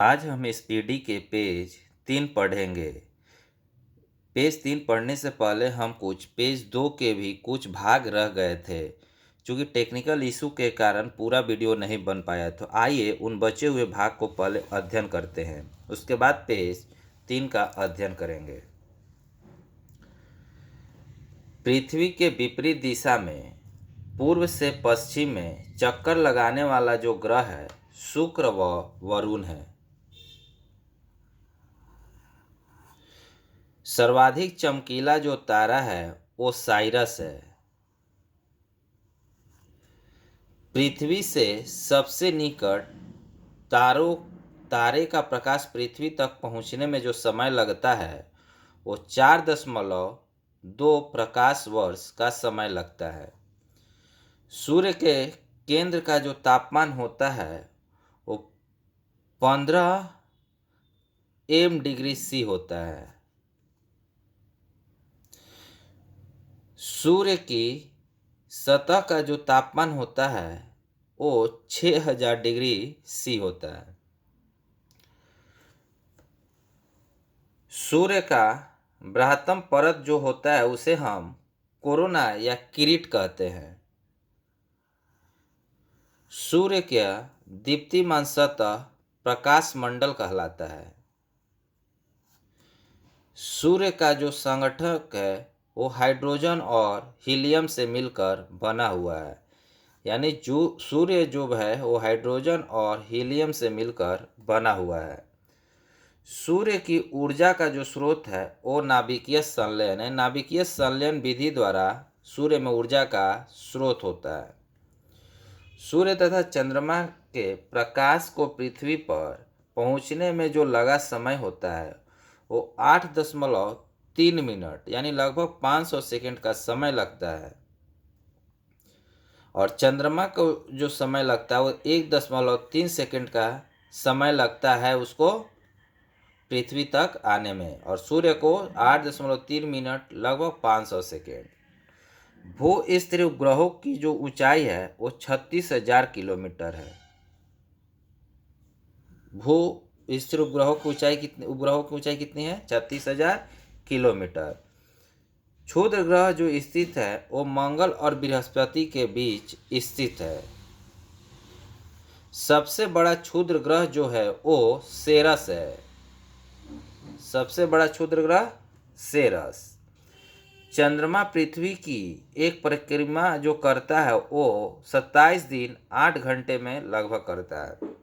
आज हम इस पीढ़ी के पेज 3 पढ़ेंगे। पेज 3 पढ़ने से पहले हम पेज 2 के भी कुछ भाग रह गए थे। चूँकि टेक्निकल इशू के कारण पूरा वीडियो नहीं बन पाया, तो आइए उन बचे हुए भाग को पहले अध्ययन करते हैं, उसके बाद पेज 3 का अध्ययन करेंगे। पृथ्वी के विपरीत दिशा में पूर्व से पश्चिम में चक्कर लगाने वाला जो ग्रह है, शुक्र व वरुण है। सर्वाधिक चमकीला जो तारा है वो साइरस है। पृथ्वी से सबसे निकट तारे का प्रकाश पृथ्वी तक पहुंचने में जो समय लगता है वो 4.2 प्रकाश वर्ष का समय लगता है। सूर्य के केंद्र का जो तापमान होता है वो 15 डिग्री सी होता है। सूर्य की सतह का जो तापमान होता है वो 6000 डिग्री सी होता है। सूर्य का बृहत्तम परत जो होता है उसे हम कोरोना या किरीट कहते हैं। सूर्य का दीप्तिमान सतह प्रकाश मंडल कहलाता है। सूर्य का जो संगठक है वो हाइड्रोजन और हीलियम से मिलकर बना हुआ है। यानी जो सूर्य जो है वो हाइड्रोजन और हीलियम से मिलकर बना हुआ है। सूर्य की ऊर्जा का जो स्रोत है वो नाभिकीय संलयन है। नाभिकीय संलयन विधि द्वारा सूर्य में ऊर्जा का स्रोत होता है। सूर्य तथा चंद्रमा के प्रकाश को पृथ्वी पर पहुंचने में जो लगा समय होता है वो 8.3 मिनट यानी लगभग 500 सेकंड का समय लगता है। और चंद्रमा को जो समय लगता है वो 1.3 सेकंड का समय लगता है उसको पृथ्वी तक आने में, और सूर्य को 8.3 मिनट लगभग 500 सेकेंड। भू स्थिर उपग्रहों की जो ऊंचाई है वो 36,000 किलोमीटर है। भू स्थिर उपग्रहों की ऊंचाई कितनी है? 36,000 किलोमीटर। क्षुद्र ग्रह जो स्थित है वो मंगल और बृहस्पति के बीच स्थित है। सबसे बड़ा क्षुद्र ग्रह जो है वो सेरस है। सबसे बड़ा क्षुद्र ग्रह सेरस। चंद्रमा पृथ्वी की एक परिक्रमा जो करता है वो 27 दिन 8 घंटे में लगभग करता है।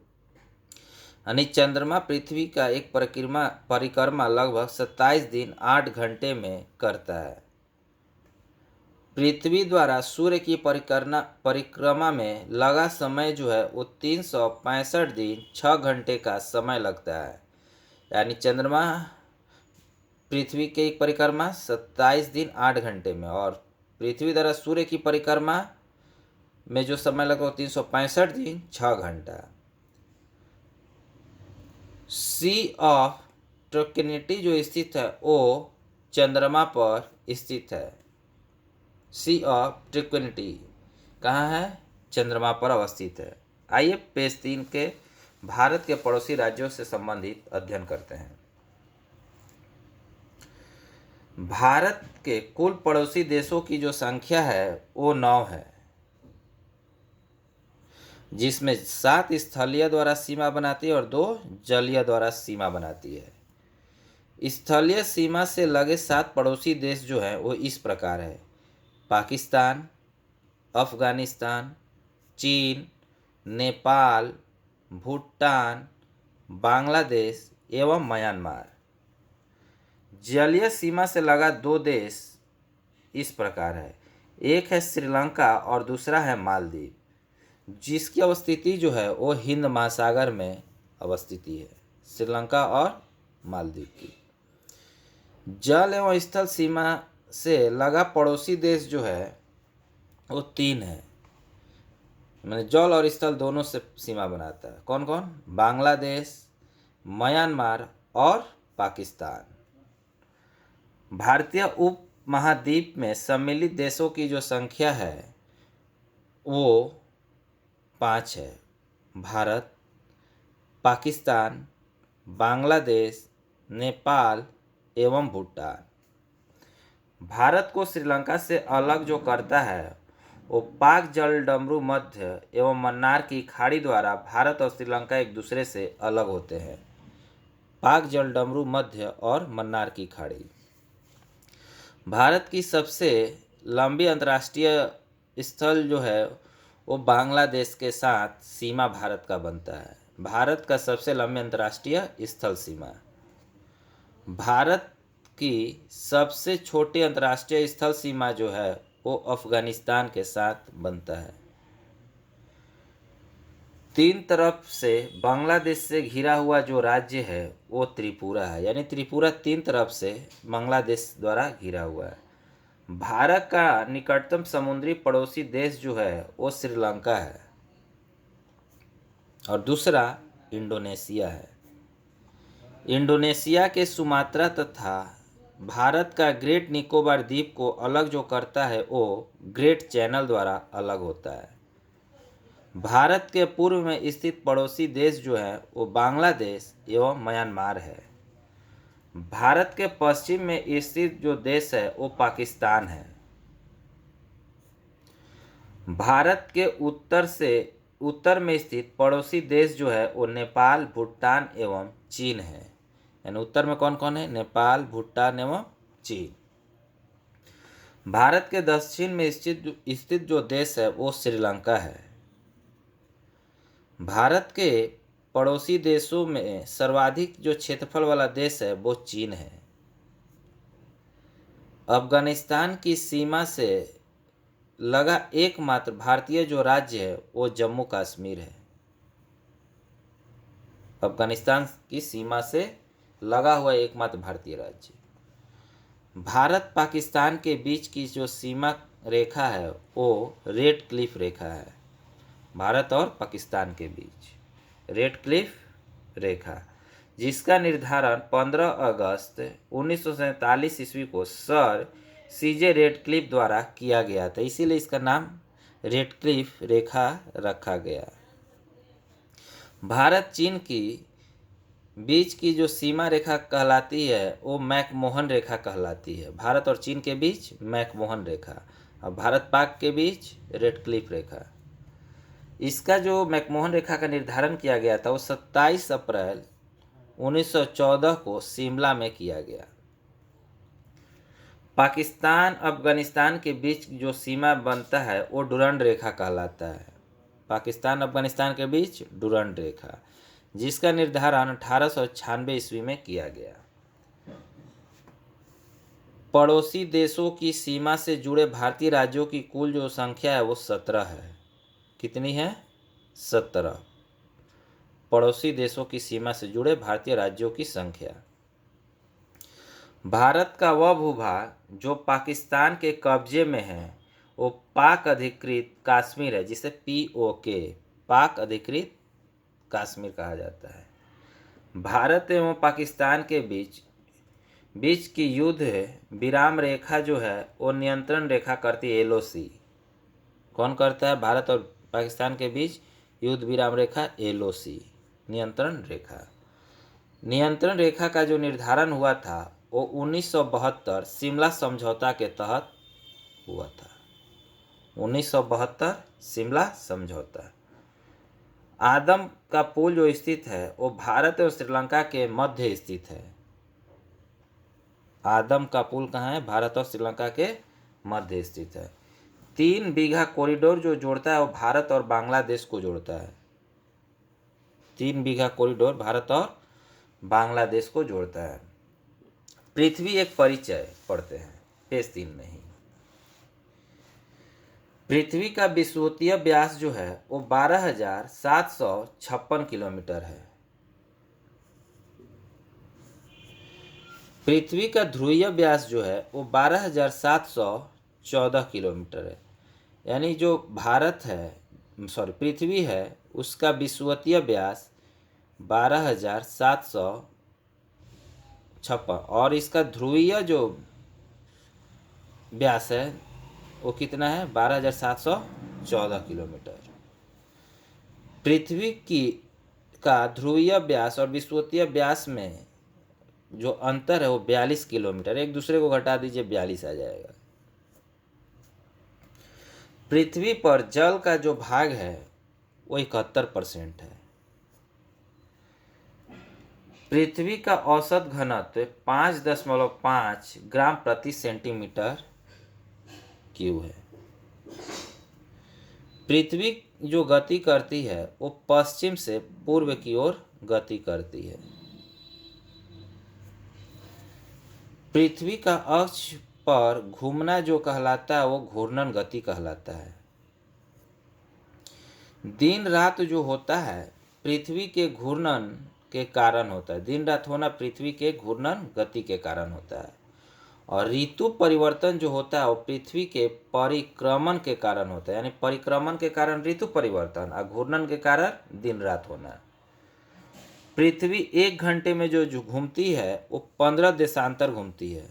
यानी चंद्रमा पृथ्वी का एक परिक्रमा लगभग 27 दिन 8 घंटे में करता है। पृथ्वी द्वारा सूर्य की परिक्रमा में लगा समय जो है वो 365 दिन 6 घंटे का समय लगता है। यानी चंद्रमा पृथ्वी की एक परिक्रमा 27 दिन 8 घंटे में, और पृथ्वी द्वारा सूर्य की परिक्रमा में जो समय लगा वो 365 दिन 6 घंटा। सी ऑफ ट्रैक्विनिटी जो स्थित है वो चंद्रमा पर स्थित है। सी ऑफ ट्रैक्विनिटी कहाँ है? चंद्रमा पर अवस्थित है। आइए पेज 3 के भारत के पड़ोसी राज्यों से संबंधित अध्ययन करते हैं। भारत के कुल पड़ोसी देशों की जो संख्या है वो 9 है, जिसमें 7 स्थलीय द्वारा सीमा बनाती है और 2 जलीय द्वारा सीमा बनाती है। स्थलीय सीमा से लगे 7 पड़ोसी देश जो हैं वो इस प्रकार है: पाकिस्तान, अफगानिस्तान, चीन, नेपाल, भूटान, बांग्लादेश एवं म्यांमार। जलीय सीमा से लगा 2 देश इस प्रकार है: एक है श्रीलंका और दूसरा है मालदीव, जिसकी अवस्थिति जो है वो हिंद महासागर में अवस्थिति है। श्रीलंका और मालदीव की। जल एवं स्थल सीमा से लगा पड़ोसी देश जो है वो 3 है, मैंने जल और स्थल दोनों से सीमा बनाता है। कौन कौन? बांग्लादेश, म्यांमार और पाकिस्तान। भारतीय उप महाद्वीप में सम्मिलित देशों की जो संख्या है वो 5 है: भारत, पाकिस्तान, बांग्लादेश, नेपाल एवं भूटान। भारत को श्रीलंका से अलग जो करता है वो पाक जलडमरू मध्य एवं मन्नार की खाड़ी द्वारा भारत और श्रीलंका एक दूसरे से अलग होते हैं। पाक जलडमरू मध्य और मन्नार की खाड़ी। भारत की सबसे लंबी अंतर्राष्ट्रीय स्थल जो है वो बांग्लादेश के साथ सीमा भारत का बनता है। भारत का सबसे लंबी अंतर्राष्ट्रीय स्थल सीमा। भारत की सबसे छोटी अंतर्राष्ट्रीय स्थल सीमा जो है वो अफगानिस्तान के साथ बनता है। तीन तरफ से बांग्लादेश से घिरा हुआ जो राज्य है वो त्रिपुरा है, यानी त्रिपुरा तीन तरफ से बांग्लादेश द्वारा घिरा हुआ है। भारत का निकटतम समुद्री पड़ोसी देश जो है वो श्रीलंका है और दूसरा इंडोनेशिया है। इंडोनेशिया के सुमात्रा तथा भारत का ग्रेट निकोबार द्वीप को अलग जो करता है वो ग्रेट चैनल द्वारा अलग होता है। भारत के पूर्व में स्थित पड़ोसी देश जो है वो बांग्लादेश एवं म्यांमार है। भारत के पश्चिम में स्थित जो देश है वो पाकिस्तान है। भारत के उत्तर में स्थित पड़ोसी देश जो है वो नेपाल, भूटान एवं चीन है। यानी उत्तर में कौन कौन है? नेपाल, भूटान एवं चीन। भारत के दक्षिण में स्थित जो देश है वो श्रीलंका है। भारत के पड़ोसी देशों में सर्वाधिक जो क्षेत्रफल वाला देश है वो चीन है। अफगानिस्तान की सीमा से लगा एकमात्र भारतीय जो राज्य है वो जम्मू कश्मीर है। अफगानिस्तान की सीमा से लगा हुआ एकमात्र भारतीय राज्य। भारत पाकिस्तान के बीच की जो सीमा रेखा है वो रेड क्लिफ रेखा है। भारत और पाकिस्तान के बीच रेड क्लिफ रेखा, जिसका निर्धारण 15 अगस्त 1947 ईस्वी को सर सीजे रेडक्लिफ द्वारा किया गया था, इसीलिए इसका नाम रेडक्लिफ रेखा रखा गया। भारत चीन की बीच की जो सीमा रेखा कहलाती है वो मैकमोहन रेखा कहलाती है। भारत और चीन के बीच मैकमोहन रेखा और भारत पाक के बीच रेडक्लिफ रेखा। इसका जो मैकमोहन रेखा का निर्धारण किया गया था वो 27 अप्रैल 1914 को शिमला में किया गया। पाकिस्तान अफगानिस्तान के बीच जो सीमा बनता है वो डुरंड रेखा कहलाता है। पाकिस्तान अफगानिस्तान के बीच डुरंड रेखा, जिसका निर्धारण 1896 ईस्वी में किया गया। पड़ोसी देशों की सीमा से जुड़े भारतीय राज्यों की कुल जो संख्या है वो 17 है। कितनी है? 17 पड़ोसी देशों की सीमा से जुड़े भारतीय राज्यों की संख्या। भारत का वह भूभाग जो पाकिस्तान के कब्जे में है वो पाक अधिकृत कश्मीर है, जिसे POK पाक अधिकृत कश्मीर कहा जाता है। भारत एवं पाकिस्तान के बीच की युद्ध विराम रेखा जो है वो नियंत्रण रेखा करती है LOC। कौन करता है? भारत और पाकिस्तान के बीच युद्ध विराम रेखा LOC नियंत्रण रेखा। नियंत्रण रेखा का जो निर्धारण हुआ था वो 1972 शिमला समझौता के तहत हुआ था। 1972 शिमला समझौता। आदम का पुल जो स्थित है वो भारत और श्रीलंका के मध्य स्थित है। आदम का पुल कहाँ है? भारत और श्रीलंका के मध्य स्थित है। 3 बीघा कॉरिडोर जो जोड़ता है वो भारत और बांग्लादेश को जोड़ता है। 3 बीघा कॉरिडोर भारत और बांग्लादेश को जोड़ता है। पृथ्वी एक परिचय पढ़ते हैं पेज 3 में ही। पृथ्वी का विषुवतीय व्यास जो है वो 12,756 किलोमीटर है। पृथ्वी का ध्रुवीय व्यास जो है वो 12,714 किलोमीटर है। यानी जो पृथ्वी है उसका विषुवतीय व्यास 12,756 और इसका ध्रुवीय जो व्यास है वो कितना है? 12,714 किलोमीटर। पृथ्वी की का ध्रुवीय व्यास और विषुवतीय व्यास में जो अंतर है वो 42 किलोमीटर, एक दूसरे को घटा दीजिए 42 आ जाएगा। पृथ्वी पर जल का जो भाग है वो 71% है। पृथ्वी का औसत घनत्व 5.5 ग्राम प्रति सेंटीमीटर क्यूब है। पृथ्वी जो गति करती है वो पश्चिम से पूर्व की ओर गति करती है। पृथ्वी का अक्ष पर घूमना जो कहलाता है वो घूर्णन गति कहलाता है। दिन रात जो होता है पृथ्वी के घूर्णन के कारण होता है। दिन रात होना पृथ्वी के घूर्णन गति के कारण होता है। और ऋतु परिवर्तन जो होता है वो पृथ्वी के परिक्रमण के कारण होता है। यानी परिक्रमण के कारण ऋतु परिवर्तन और घूर्णन के कारण दिन रात होना। पृथ्वी 1 घंटे में जो घूमती है वो 15 देशांतर घूमती है।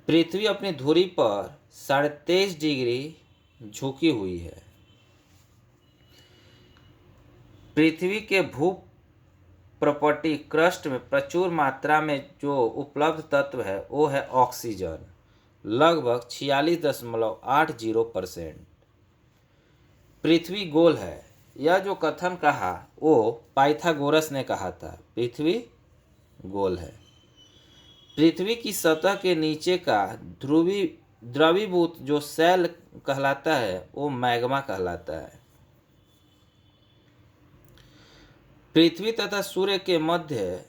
पृथ्वी अपनी धुरी पर 23.5 डिग्री झुकी हुई है। पृथ्वी के भू प्रॉपर्टी क्रस्ट में प्रचुर मात्रा में जो उपलब्ध तत्व है वो है ऑक्सीजन, लगभग 46.80%। पृथ्वी गोल है, यह जो कथन कहा वो पाइथागोरस ने कहा था। पृथ्वी गोल है। पृथ्वी की सतह के नीचे का द्रवीभूत जो शैल कहलाता है वो मैग्मा कहलाता है। पृथ्वी तथा सूर्य के मध्य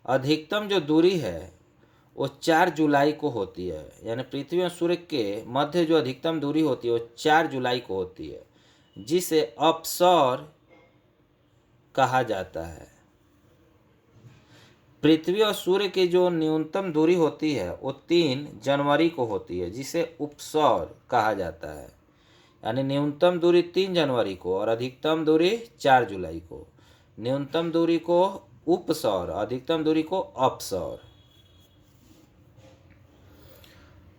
अधिकतम जो दूरी है वो 4 जुलाई को होती है। यानी पृथ्वी और सूर्य के मध्य जो अधिकतम दूरी होती है वो 4 जुलाई को होती है, जिसे अपसौर कहा जाता है। पृथ्वी और सूर्य की जो न्यूनतम दूरी होती है वो 3 जनवरी को होती है, जिसे उपसौर कहा जाता है। यानी न्यूनतम दूरी 3 जनवरी को और अधिकतम दूरी 4 जुलाई को। न्यूनतम दूरी को उपसौर, अधिकतम दूरी को अपसौर।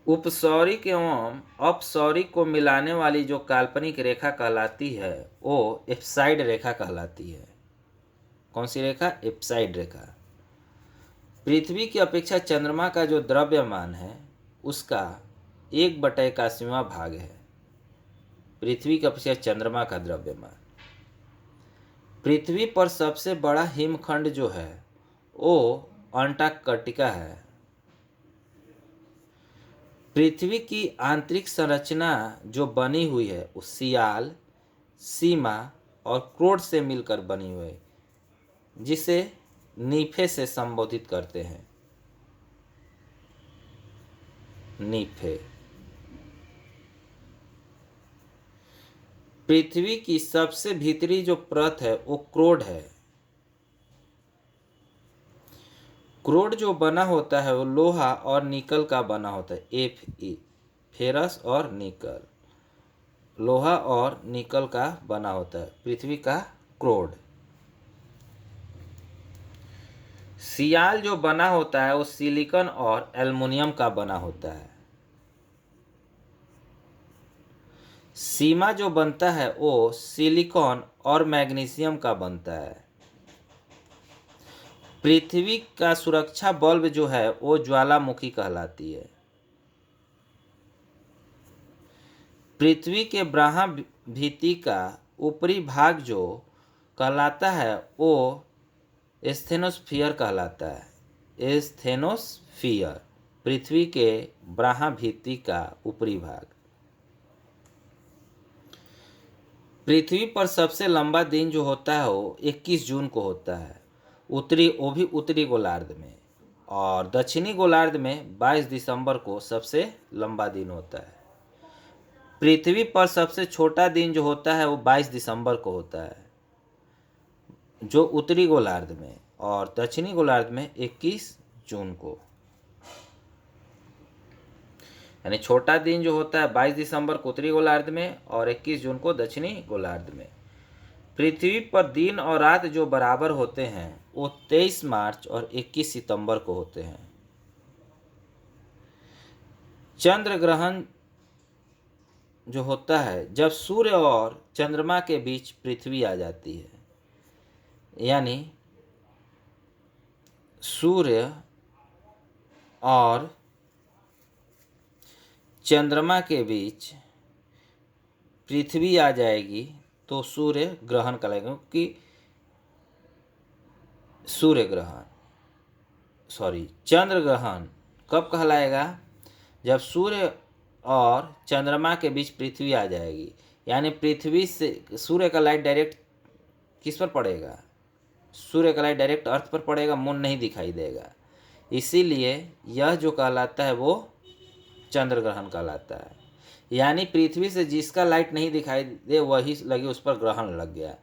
उपसौरिक एवं अपसौरिक को मिलाने वाली जो काल्पनिक रेखा कहलाती है वो एप्साइड रेखा कहलाती है। कौन सी रेखा? एप्साइड रेखा। पृथ्वी की अपेक्षा चंद्रमा का जो द्रव्यमान है उसका 1/81वां भाग है। पृथ्वी की अपेक्षा चंद्रमा का द्रव्यमान। पृथ्वी पर सबसे बड़ा हिमखंड जो है वो अंटार्कटिका है। पृथ्वी की आंतरिक संरचना जो बनी हुई है वो सियाल, सीमा और क्रोड से मिलकर बनी हुई है, जिसे नीफे से संबोधित करते हैं। नीफे। पृथ्वी की सबसे भीतरी जो परत है वो क्रोड है। क्रोड जो बना होता है वो लोहा और निकल का बना होता है। Fe, फेरस और निकल, लोहा और निकल का बना होता है पृथ्वी का क्रोड। सियाल जो बना होता है वो सिलिकॉन और एल्युमिनियम का बना होता है। सीमा जो बनता है वो सिलिकॉन और मैग्नीशियम का बनता है। पृथ्वी का सुरक्षा बल्ब जो है वो ज्वालामुखी कहलाती है। पृथ्वी के ब्रह्मा भित्ति का ऊपरी भाग जो कहलाता है वो स्टेनोस्फियर कहलाता है। स्टेनोस्फियर पृथ्वी के ब्रह्मा भित्ति का ऊपरी भाग। पृथ्वी पर सबसे लंबा दिन जो होता है वो 21 जून को होता है, वो भी उत्तरी गोलार्ध में। और दक्षिणी गोलार्ध में 22 दिसंबर को सबसे लंबा दिन होता है। पृथ्वी पर सबसे छोटा दिन जो होता है वो 22 दिसंबर को होता है, जो उत्तरी गोलार्ध में, और दक्षिणी गोलार्ध में 21 जून को। यानी छोटा दिन जो होता है 22 दिसंबर को उत्तरी गोलार्ध में और 21 जून को दक्षिणी गोलार्ध में। पृथ्वी पर दिन और रात जो बराबर होते हैं वो 23 मार्च और 21 सितंबर को होते हैं। चंद्र ग्रहण जो होता है जब सूर्य और चंद्रमा के बीच पृथ्वी आ जाती है, यानी सूर्य और चंद्रमा के बीच पृथ्वी आ जाएगी तो सूर्य ग्रहण कहलाएगा। क्योंकि सूर्य ग्रहण चंद्र ग्रहण कब कहलाएगा? जब सूर्य और चंद्रमा के बीच पृथ्वी आ जाएगी, यानी पृथ्वी से सूर्य का लाइट डायरेक्ट किस पर पड़ेगा? सूर्य का लाइट डायरेक्ट अर्थ पर पड़ेगा, मून नहीं दिखाई देगा। इसीलिए यह जो कहलाता है वो चंद्र ग्रहण कहलाता है। यानी पृथ्वी से जिसका लाइट नहीं दिखाई दे वही लगे उस पर ग्रहण लग गया।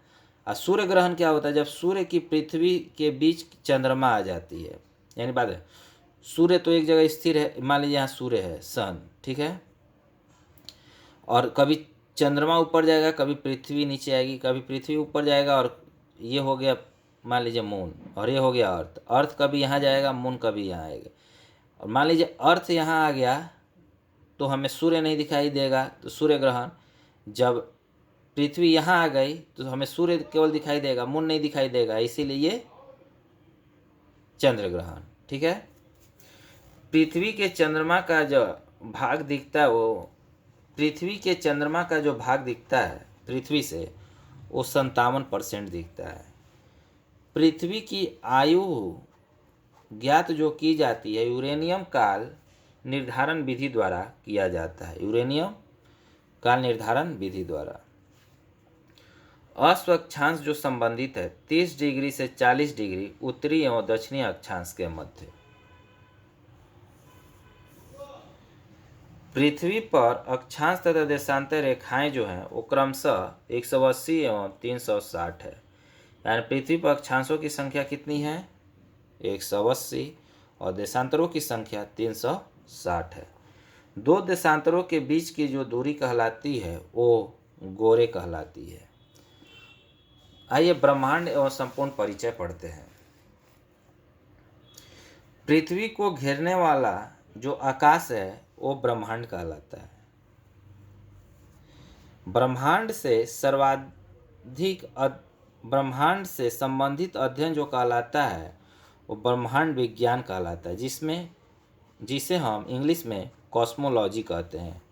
और सूर्य ग्रहण क्या होता है? जब सूर्य की पृथ्वी के बीच चंद्रमा आ जाती है, यानी बात है सूर्य तो एक जगह स्थिर है, मान लीजिए यहाँ सूर्य है, सन, ठीक है, और कभी चंद्रमा ऊपर जाएगा, कभी पृथ्वी नीचे आएगी, कभी पृथ्वी ऊपर जाएगा, और ये हो गया मान लीजिए मून, और ये हो गया अर्थ। अर्थ कभी यहाँ जाएगा, मून कभी यहाँ आएगा। और मान लीजिए अर्थ यहाँ आ गया तो हमें सूर्य नहीं दिखाई देगा, तो सूर्य ग्रहण। जब पृथ्वी यहाँ आ गई तो हमें सूर्य केवल दिखाई देगा, मून नहीं दिखाई देगा, इसीलिए ये चंद्र ग्रहण, ठीक है। पृथ्वी के चंद्रमा का जो भाग दिखता है वो पृथ्वी के चंद्रमा का जो भाग दिखता है पृथ्वी से, वो 57% दिखता है। पृथ्वी की आयु ज्ञात जो की जाती है यूरेनियम काल निर्धारण विधि द्वारा किया जाता है। यूरेनियम काल निर्धारण विधि द्वारा अस्वक्षांश जो संबंधित है 30 डिग्री से 40 डिग्री उत्तरी एवं दक्षिणी अक्षांश के मध्य। पृथ्वी पर अक्षांश तथा देशांतर रेखाएं जो हैं वो क्रमशः 180 एवं 360 है। यानी पृथ्वी पर अक्षांशों की संख्या कितनी है? 180 और देशांतरों की संख्या 360 है। दो देशांतरों के बीच की जो दूरी कहलाती है वो गोरे कहलाती है। आइए ब्रह्मांड एवं संपूर्ण परिचय पढ़ते हैं। पृथ्वी को घेरने वाला जो आकाश है वो ब्रह्मांड कहलाता है। ब्रह्मांड से संबंधित अध्ययन जो कहलाता है वो ब्रह्मांड विज्ञान कहलाता है, जिसे हम इंग्लिश में कॉस्मोलॉजी कहते हैं।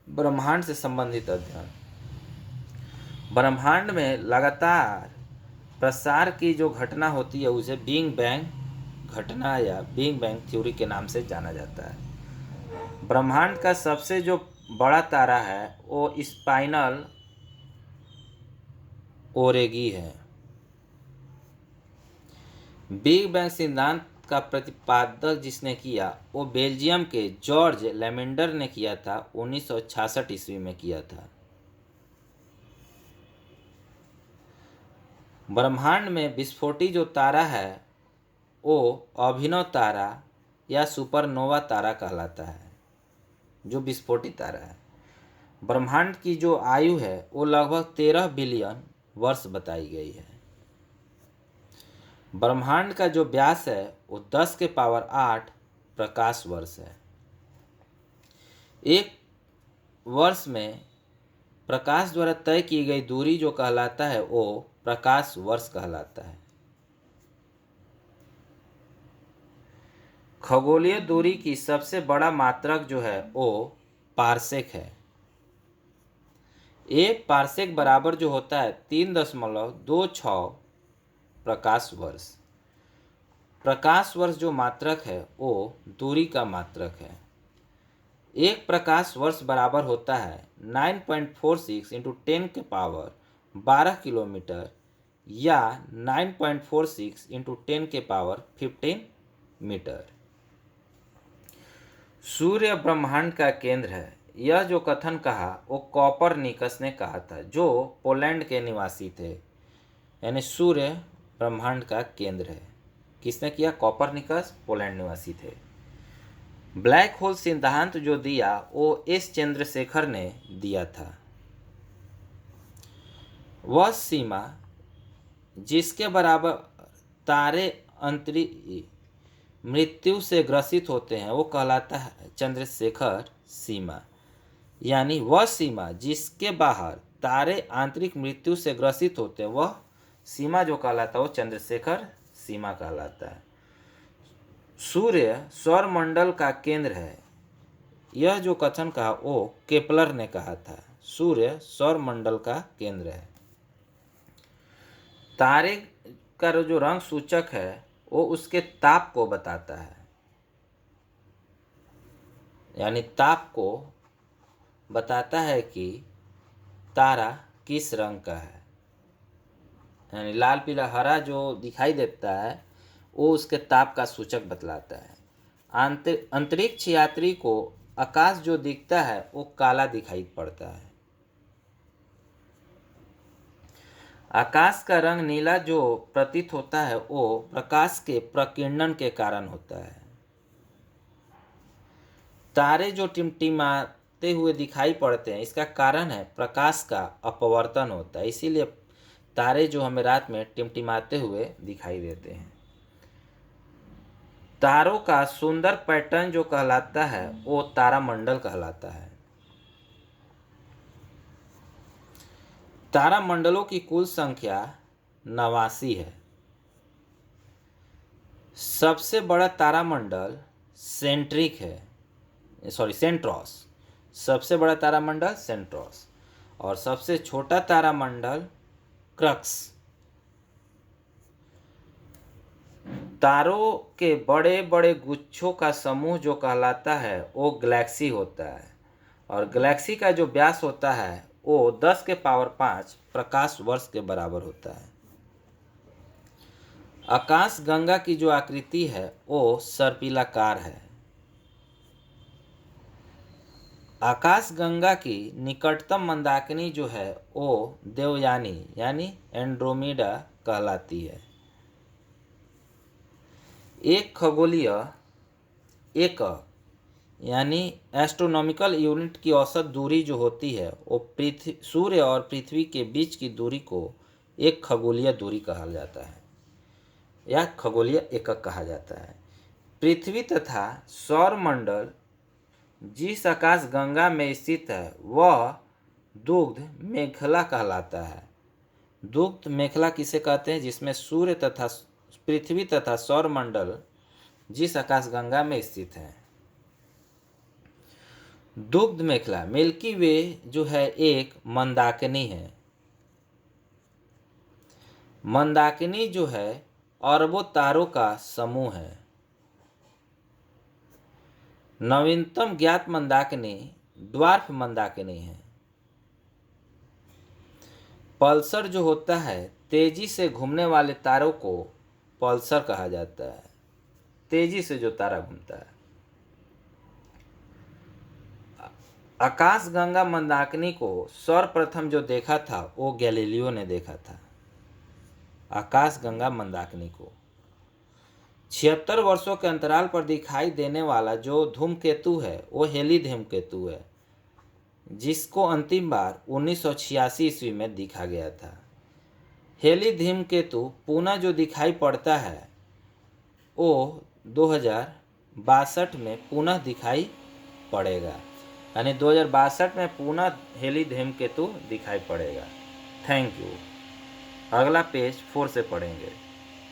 ब्रह्मांड से संबंधित अध्ययन। ब्रह्मांड में लगातार प्रसार की जो घटना होती है उसे बिग बैंग घटना या बिग बैंग थ्योरी के नाम से जाना जाता है। ब्रह्मांड का सबसे जो बड़ा तारा है वो स्पाइनल ओरेगी है। बिग बैंग सिद्धांत का प्रतिपादक जिसने किया वो बेल्जियम के जॉर्ज लेमेंडर ने किया था, 1966 ईस्वी में किया था। ब्रह्मांड में विस्फोटी जो तारा है वो अभिनव तारा या सुपरनोवा तारा कहलाता है, जो विस्फोटी तारा है। ब्रह्मांड की जो आयु है वो लगभग 13 बिलियन वर्ष बताई गई है। ब्रह्मांड का जो व्यास है वो 10 के पावर 8 प्रकाश वर्ष है। एक वर्ष में प्रकाश द्वारा तय की गई दूरी जो कहलाता है वो प्रकाश वर्ष कहलाता है। खगोलीय दूरी की सबसे बड़ा मात्रक जो है वो पारसेक है। एक पारसेक बराबर जो होता है 3.26 प्रकाश वर्ष। प्रकाश वर्ष जो मात्रक है वो दूरी का मात्रक है। एक प्रकाश वर्ष बराबर होता है 9.46 इंटू 10 के पावर 12 किलोमीटर या 9.46 इंटू 10 के पावर 15 मीटर। सूर्य ब्रह्मांड का केंद्र है, यह जो कथन कहा वो कॉपरनिकस ने कहा था, जो पोलैंड के निवासी थे। यानी सूर्य ब्रह्मांड का केंद्र है। किसने किया? कॉपरनिकस, पोलैंड निवासी थे। ब्लैक होल सिद्धांत जो दिया वो एस चंद्रशेखर ने दिया था। वह सीमा जिसके बराबर तारे अंतरिक्ष मृत्यु से ग्रसित होते हैं वो कहलाता है चंद्रशेखर सीमा। यानी वह सीमा जिसके बाहर तारे आंतरिक मृत्यु से ग्रसित होते हैं, वह सीमा जो कहलाता है वो चंद्रशेखर सीमा कहलाता है। सूर्य सौर मंडल का केंद्र है, यह जो कथन कहा वो केपलर ने कहा था। सूर्य सौर मंडल का केंद्र है। तारे का जो रंग सूचक है वो उसके ताप को बताता है, यानी ताप को बताता है कि तारा किस रंग का है। यानी लाल पीला हरा जो दिखाई देता है वो उसके ताप का सूचक बतलाता है। अंतरिक्ष यात्री को आकाश जो दिखता है वो काला दिखाई पड़ता है। आकाश का रंग नीला जो प्रतीत होता है वो प्रकाश के प्रकीर्णन के कारण होता है। तारे जो टिमटिमाते हुए दिखाई पड़ते हैं, इसका कारण है प्रकाश का अपवर्तन होता है, इसीलिए तारे जो हमें रात में टिमटिमाते हुए दिखाई देते हैं। तारों का सुंदर पैटर्न जो कहलाता है वो तारामंडल कहलाता है। तारामंडलों की कुल संख्या 89 है। सबसे बड़ा तारामंडल सेंट्रोस। सबसे बड़ा तारामंडल सेंट्रोस और सबसे छोटा तारामंडल क्रक्स। तारों के बड़े बड़े गुच्छों का समूह जो कहलाता है वो गैलेक्सी होता है और गैलेक्सी का जो व्यास होता है वो 10 के पावर 5 प्रकाश वर्ष के बराबर होता है। आकाश गंगा की जो आकृति है वो सर्पिलाकार है। आकाश गंगा की निकटतम मंदाकिनी जो है वो देवयानी यानी एंड्रोमेडा कहलाती है। एक खगोलीय एकक यानी एस्ट्रोनॉमिकल यूनिट की औसत दूरी जो होती है वो सूर्य और पृथ्वी के बीच की दूरी को एक खगोलीय दूरी कहा जाता है या खगोलीय एकक कहा जाता है। पृथ्वी तथा सौर मंडल जिस आकाश गंगा में स्थित है वह दुग्ध मेखला कहलाता है। दुग्ध मेखला किसे कहते हैं? जिसमें सूर्य तथा पृथ्वी तथा सौर मंडल जिस आकाश गंगा में स्थित है। दुग्ध मेखला मिल्की वे जो है एक मंदाकिनी है। मंदाकिनी जो है अरबों तारों का समूह है। नवीनतम ज्ञात मंदाकिनी ड्वार्फ मंदाकिनी है। पल्सर जो होता है तेजी से घूमने वाले तारों को पल्सर कहा जाता है, तेजी से जो तारा घूमता है। आकाशगंगा मंदाकिनी को सर्वप्रथम जो देखा था वो गैलीलियो ने देखा था। आकाशगंगा मंदाकिनी को 76 वर्षों के अंतराल पर दिखाई देने वाला जो धूमकेतु है वो हेली धूमकेतु है, जिसको अंतिम बार 1986 ईस्वी में देखा गया था। हेली धूमकेतु पुनः जो दिखाई पड़ता है वो 2062 में पुनः दिखाई पड़ेगा, यानी 2062 में पुनः हेली धूमकेतु दिखाई पड़ेगा। Thank you. अगला पेज 4 से पढ़ेंगे।